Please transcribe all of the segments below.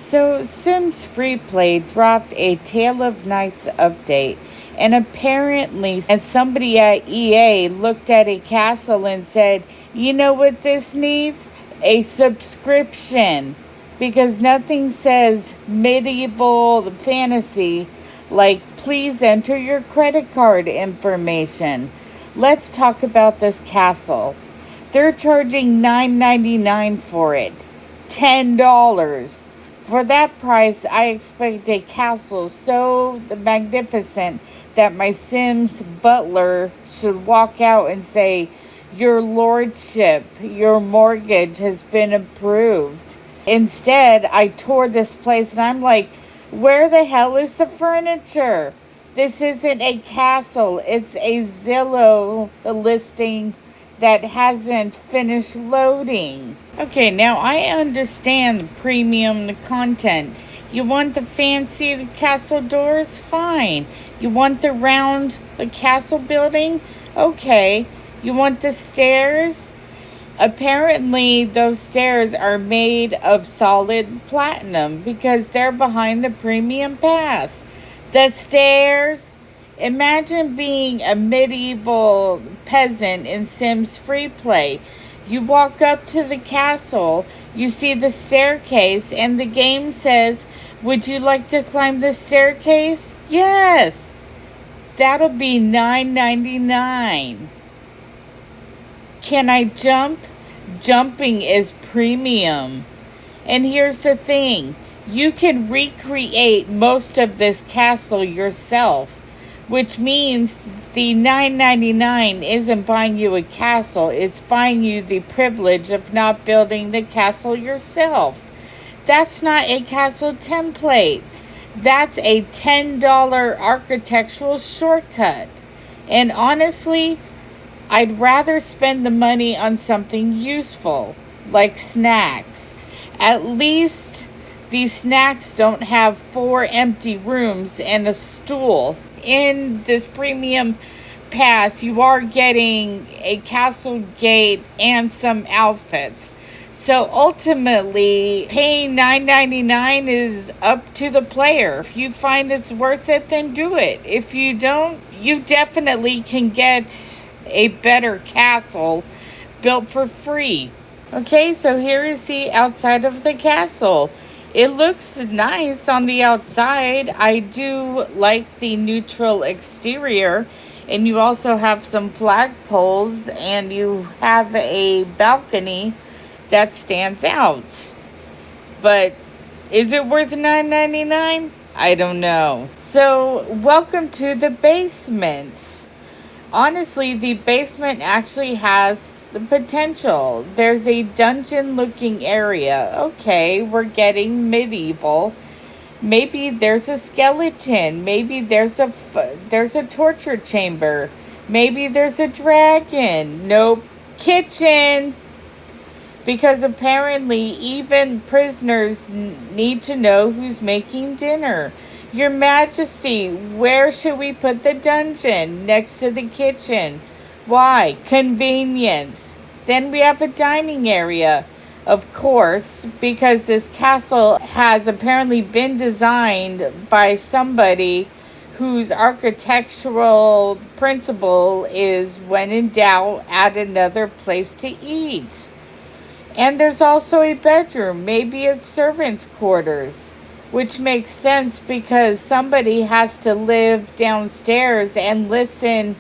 So, Sims FreePlay dropped a Tale of Nights update, and apparently, as somebody at EA looked at a castle and said, you know what this needs? A subscription. Because nothing says medieval fantasy like, please enter your credit card information. Let's talk about this castle. They're charging $9.99 for it. $10. For that price, I expect a castle so magnificent that my Sims butler should walk out and say, your lordship, your mortgage has been approved. Instead, I toured this place and I'm like, where the hell is the furniture? This isn't a castle. It's a Zillow listing that hasn't finished loading. Okay, now I understand premium content. You want the fancy castle doors? Fine. You want the round castle building? Okay. You want the stairs? Apparently, those stairs are made of solid platinum because they're behind the premium pass. The stairs? Imagine being a medieval peasant in Sims FreePlay. You walk up to the castle, you see the staircase, and the game says, would you like to climb the staircase? Yes! That'll be $9.99. Can I jump? Jumping is premium. And here's the thing. You can recreate most of this castle yourself, which means the $9.99 isn't buying you a castle. It's buying you the privilege of not building the castle yourself. That's not a castle template. That's a $10 architectural shortcut. And honestly, I'd rather spend the money on something useful, like snacks. At least these snacks don't have 4 empty rooms and a stool. In this premium pass, you are getting a castle gate and some outfits. So ultimately, paying $9.99 is up to the player. If you find it's worth it, then do it. If you don't, you definitely can get a better castle built for free. Okay, so here is the outside of the castle. It looks nice on the outside. I do like the neutral exterior. And you also have some flagpoles and you have a balcony that stands out. But is it worth $9.99? I don't know. So, welcome to the basement. Honestly, the basement actually has the potential. There's a dungeon-looking area. Okay, we're getting medieval. Maybe there's a skeleton. Maybe there's a torture chamber. Maybe there's a dragon. Nope. Kitchen. Because apparently even prisoners need to know who's making dinner. Your Majesty, where should we put the dungeon? Next to the kitchen. Why? Convenience. Then we have a dining area. Of course, because this castle has apparently been designed by somebody whose architectural principle is, when in doubt, add another place to eat. And there's also a bedroom. Maybe it's servants' quarters. Which makes sense because somebody has to live downstairs and listen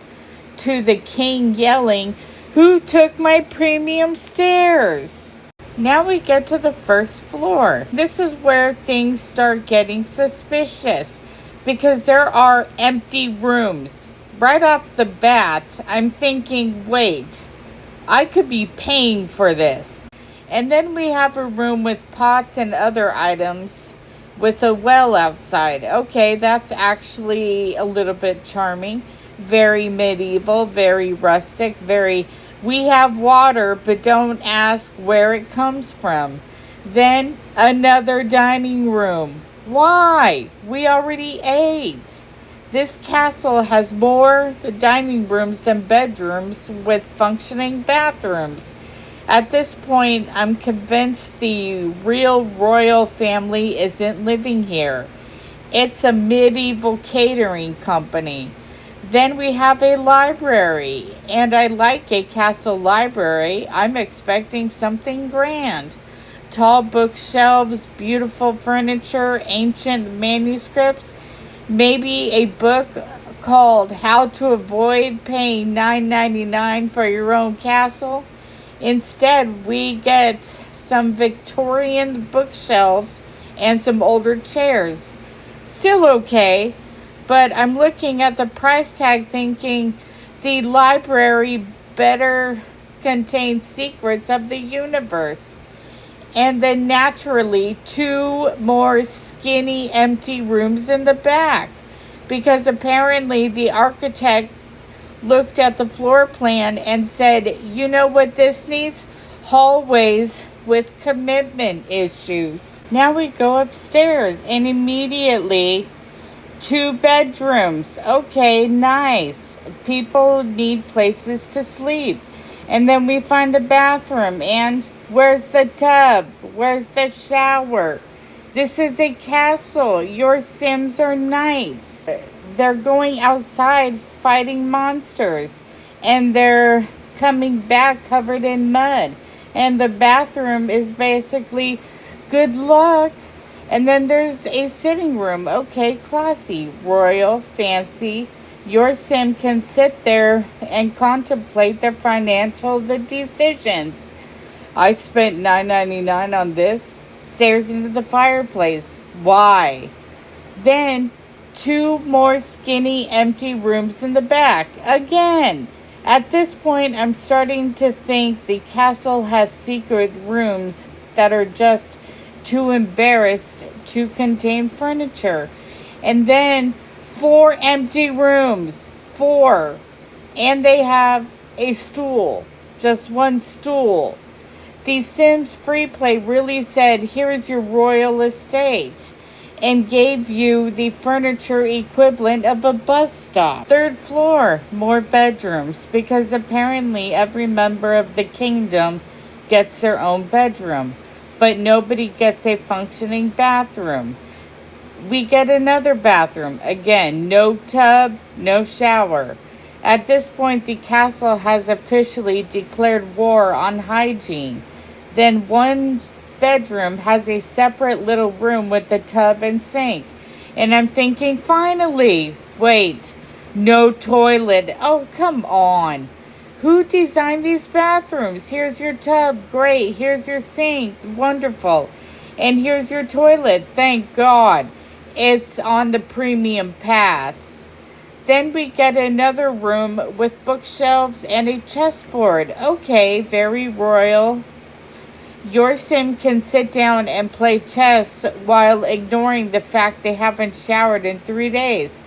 to the king yelling, who took my premium stairs? Now we get to the first floor. This is where things start getting suspicious because there are empty rooms. Right off the bat, I'm thinking, wait, I could be paying for this. And then we have a room with pots and other items with a well outside. Okay, that's actually a little bit charming. Very medieval, very rustic, we have water, but don't ask where it comes from. Then another dining room. Why? We already ate. This castle has more dining rooms than bedrooms with functioning bathrooms. At this point, I'm convinced the real royal family isn't living here. It's a medieval catering company. Then we have a library, and I like a castle library. I'm expecting something grand. Tall bookshelves, beautiful furniture, ancient manuscripts, maybe a book called How to Avoid Paying $9.99 for Your Own Castle. Instead, we get some Victorian bookshelves and some older chairs. Still okay, but I'm looking at the price tag thinking the library better contain secrets of the universe. And then naturally, two more skinny empty rooms in the back. Because apparently the architect looked at the floor plan and said, you know what this needs? Hallways with commitment issues. Now we go upstairs and immediately 2 bedrooms. Okay, nice. People need places to sleep. And then we find the bathroom, and where's the tub? Where's the shower? This is a castle. Your Sims are knights. They're going outside fighting monsters, and they're coming back covered in mud. And the bathroom is basically good luck. And then there's a sitting room. Okay, classy, royal, fancy. Your Sim can sit there and contemplate their financial decisions. I spent $9.99 on this. Stares into the fireplace. Why? Then 2 more skinny empty rooms in the back. Again. At this point, I'm starting to think the castle has secret rooms that are just too embarrassed to contain furniture. And then 4 empty rooms. 4. And they have a stool. Just one stool. The Sims FreePlay really said, here's your royal estate, and gave you the furniture equivalent of a bus stop. 3rd floor, more bedrooms, because apparently every member of the kingdom gets their own bedroom, but nobody gets a functioning bathroom. We get another bathroom. Again, no tub, no shower. At this point, the castle has officially declared war on hygiene. Then 1 bedroom has a separate little room with a tub and sink. And I'm thinking, finally, wait, no toilet. Oh, come on. Who designed these bathrooms? Here's your tub. Great. Here's your sink. Wonderful. And here's your toilet. Thank God. It's on the premium pass. Then we get another room with bookshelves and a chessboard. Okay, very royal. Your Sim can sit down and play chess while ignoring the fact they haven't showered in 3 days.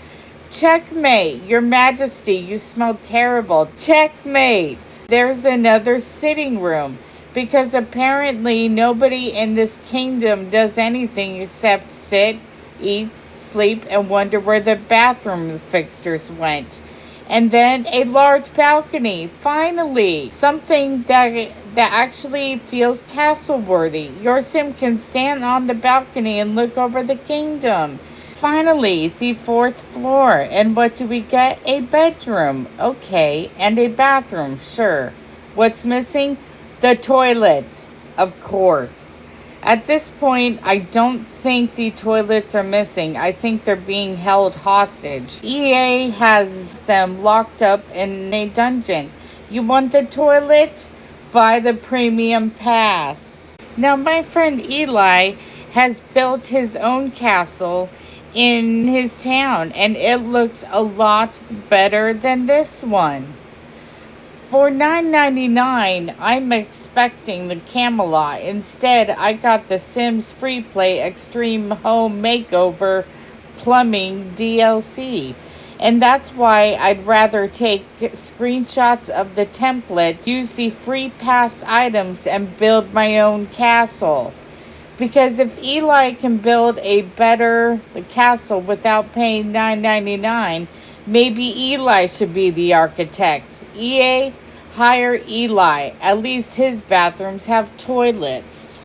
Checkmate, Your Majesty, you smell terrible. Checkmate. There's another sitting room, because apparently nobody in this kingdom does anything except sit, eat, sleep, and wonder where the bathroom fixtures went. And then a large balcony. Finally, something that actually feels castle-worthy. Your Sim can stand on the balcony and look over the kingdom. Finally, the 4th floor. And what do we get? A bedroom. Okay, and a bathroom. Sure. What's missing? The toilet. Of course. At this point, I don't think the toilets are missing. I think they're being held hostage. EA has them locked up in a dungeon. You want the toilet? Buy the premium pass. Now, my friend Eli has built his own castle in his town, and it looks a lot better than this one. For $9.99, I'm expecting the Camelot. Instead, I got the Sims FreePlay Extreme Home Makeover Plumbing DLC. And that's why I'd rather take screenshots of the template, use the free pass items, and build my own castle. Because if Eli can build a better castle without paying $9.99, maybe Eli should be the architect. EA, Hire Eli. At least his bathrooms have toilets.